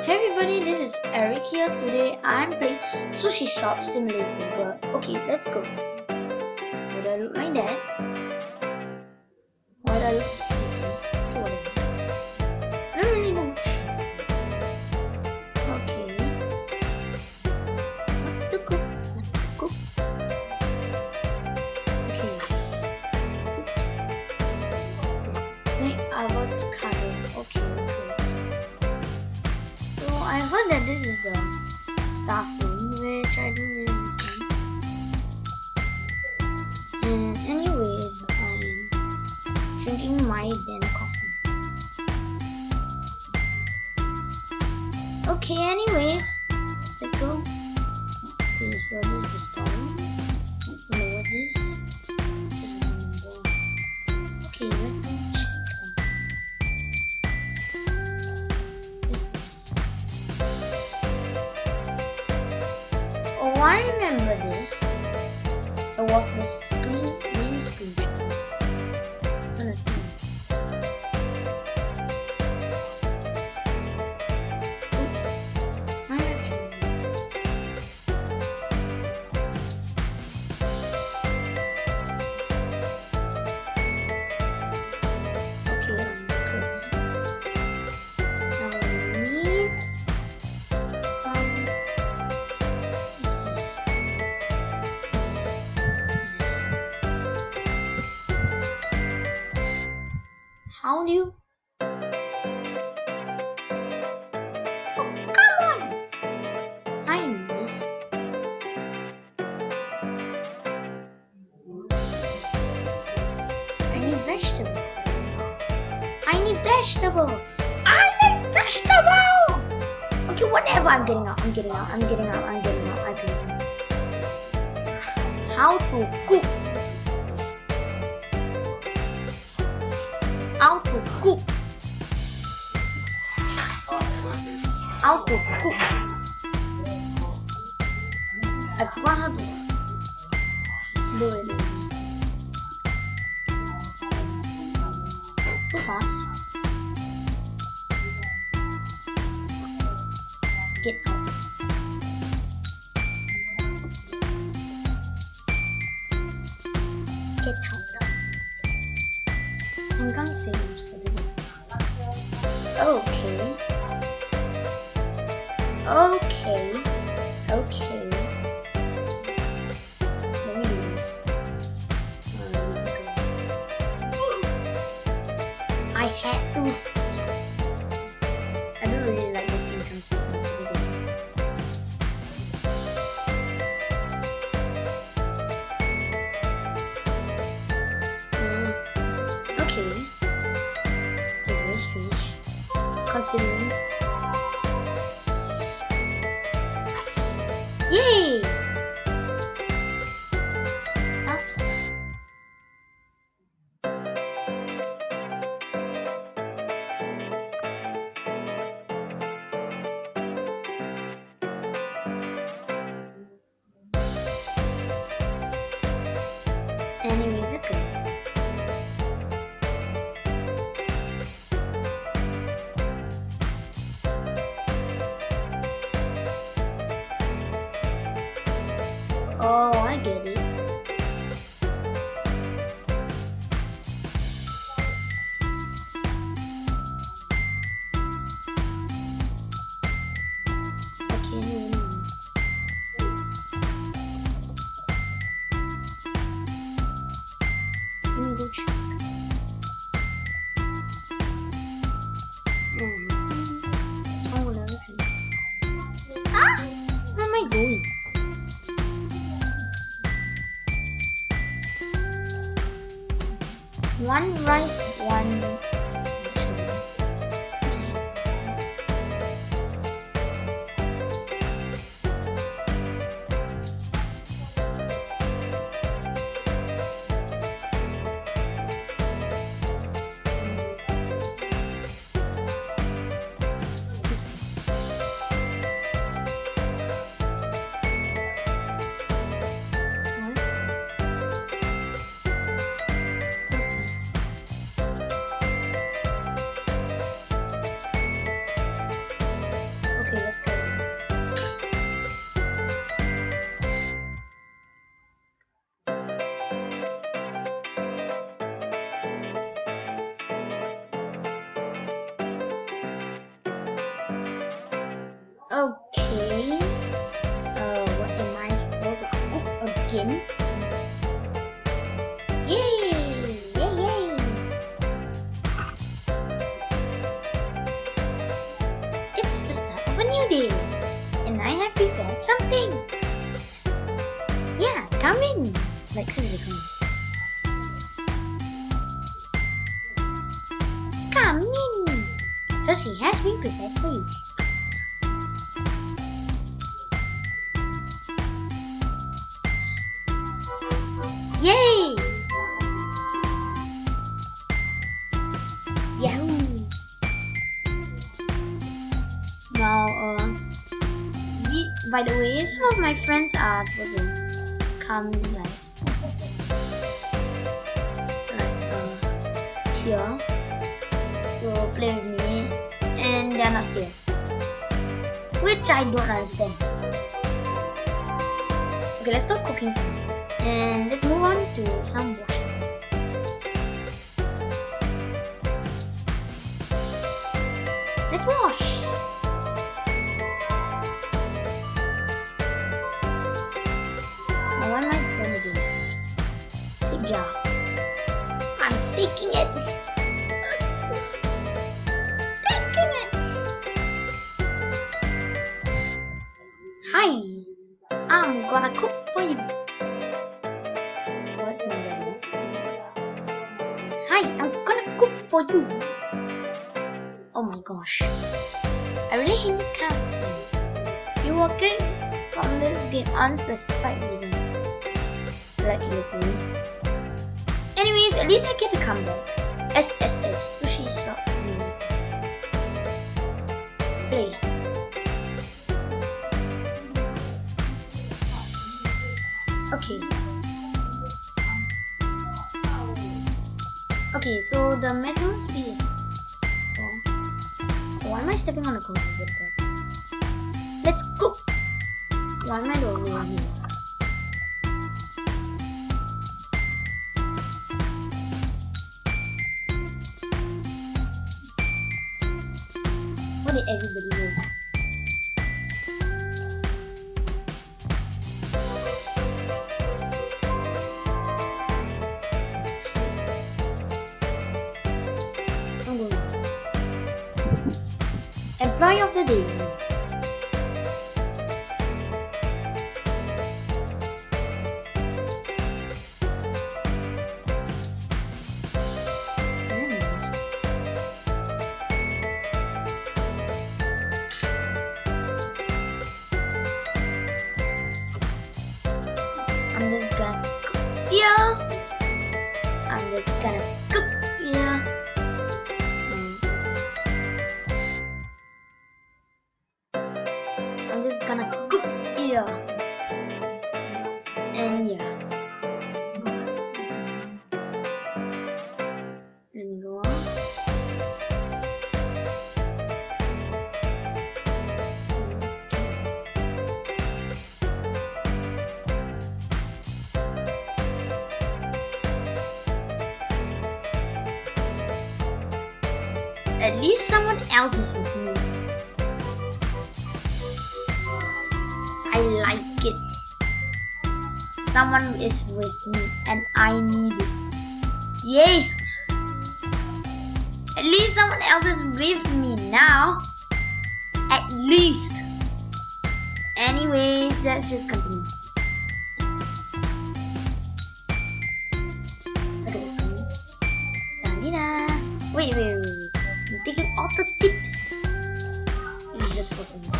Hey everybody, this is Eric here. Today I'm playing Sushi Shop Simulator. But okay, let's go. Why do I look like that? Why do I look so freaky? Okay, whatever. I don't really know what's happening. Okay. What to cook? What to cook? Okay. Oops. Make avocado. Okay, so I heard that this is the staff room, which I don't really understand. And anyways, I am drinking my damn coffee. Okay, anyways, let's go. Okay, so this is the store. Oh, what's this? Okay, let's go check out. Oh, I remember this. It was the main screen. Honestly. Oops. I'm not doing this. Okay, I'm close. Now we need some. How do you? Oh, come on! I need this. I need vegetable. I need vegetable. I need vegetable. Okay, whatever. I'm getting out. I'm getting out. I'm getting out. I'm getting out. I'm getting out. How to cook? How to cook? How to cook? I forgot how to do it. So fast. Get out. Get out. I'm gonna stay for the day. Okay. Okay. Okay. Let me do this. I had to. I don't really like this income statement. Okay. That's very strange. Considering. Yay! Stuffs. Anyways, let's go. Oh, I get it. Okay, let me go check. What's wrong with everything? Ah! Where am I going? One rice, one vegetable. What? Okay, let's go. Okay. What am I supposed to cook again? Yay! Yay! Yay! It's the start of a new day, and I have prepared something. Yeah, come in. Like seriously, come in. Come in. Sushi has been prepared for you. Yay! Yahoo! Now, by the way, some of my friends are supposed to come here to play with me, and they're not here, which I don't understand. Okay, let's start cooking time. And let's move on to some washing. Let's wash. Now what am I gonna do? Good job. I'm taking it. Taking it. Hi. I'm gonna cook for you. Hi, I'm gonna cook for you. Oh my gosh. I really hate this kind of thing. You are kicked from this game unspecified reason. Like literally. Anyways, at least I get to come back. SSS Sushi Shop. Play. Okay. Okay, so the maximum speed is 4. So why am I stepping on the computer? Let's cook! Why am I the only one here? What did everybody know? Employee of the day. I'm just gonna cook here. I'm just gonna cook here. I'm just gonna cook here. And yeah. Let me go on. At least someone else is with me. I like it. Someone is with me and I need it. Yay! At least someone else is with me now. At least. Anyways, let's just continue. Okay, let's continue. Da-di-da. Wait. I'm taking all the tips. It's just for sense.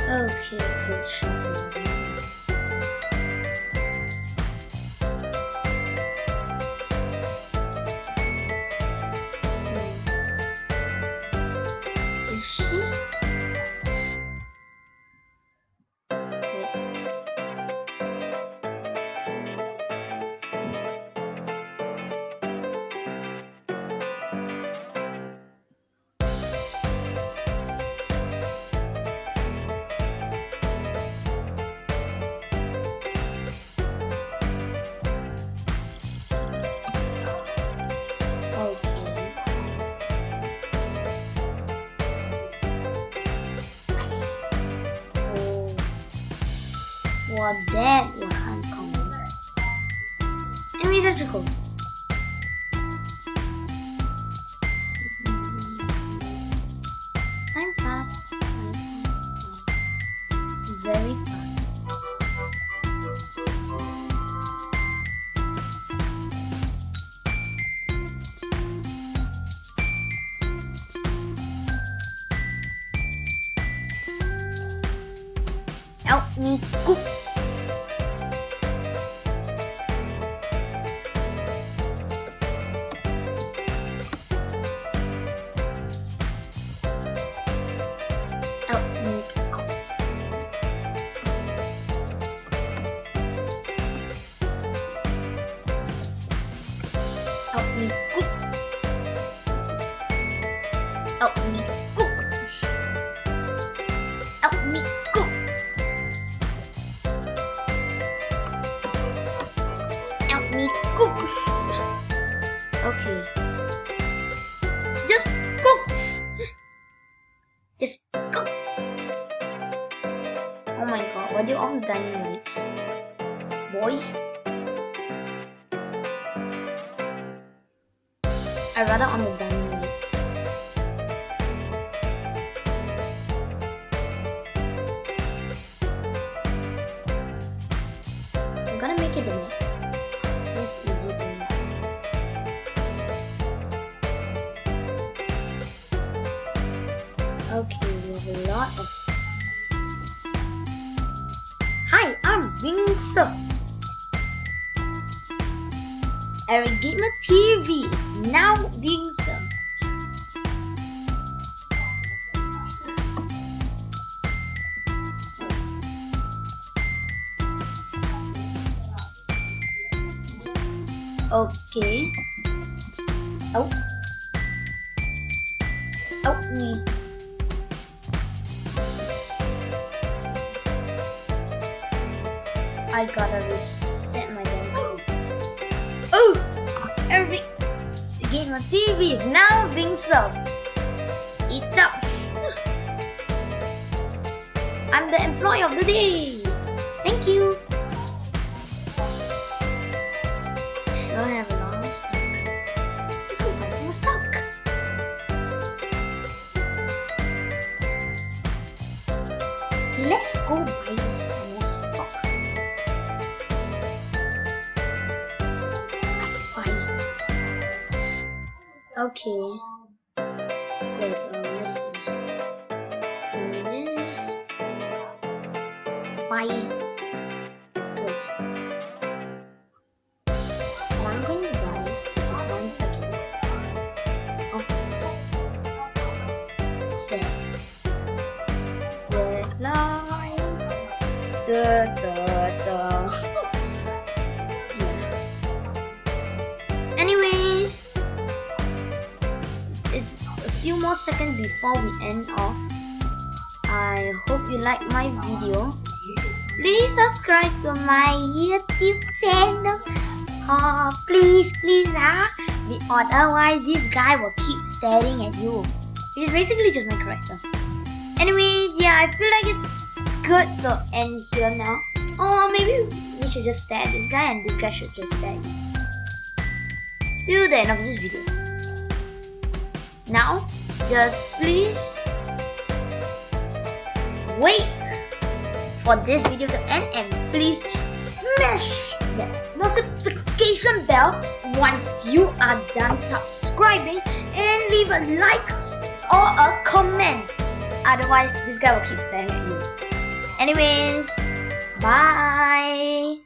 Okay, close shop. Well, that was uncommon. Anyways, let's go. I'm fast. Very fast. Help me cook. Help me cook. Help me cook. Help me cook. Help me cook. Help me cook. Okay. Just cook. Just cook. Oh my god, why do you off the dining lights? Boy. I'd rather on the dining lights. I'm gonna make it the mix. This easy thing. Okay, we have a lot of. Hi, I'm Wingsup. Eric Gamer TV is now being served. Okay. Oh. Oh me. I gotta reset my game. Oh! Every Gamer TV is now being served. Eat up. I'm the employee of the day. Thank you. Sure, I have a lot of stock. Let's go buy some more stock. Let's go buy some more stock. Okay. Close. Let's see. Do this. Buy. Close. What I'm going to buy is just one packet of this. Set. Deadline. Yeah. Anyways. It's a few more seconds before we end off. I hope you like my video. Please subscribe to my YouTube channel. Oh, please, otherwise this guy will keep staring at you. Which is basically just my character. Anyways, yeah, I feel like it's good to end here now. Or maybe we should just stare at this guy and this guy should just stare at me. Till the end of this video. Now, just please wait for this video to end and please smash the notification bell once you are done subscribing and leave a like or a comment. Otherwise, this guy will keep staring at you. Anyways, bye.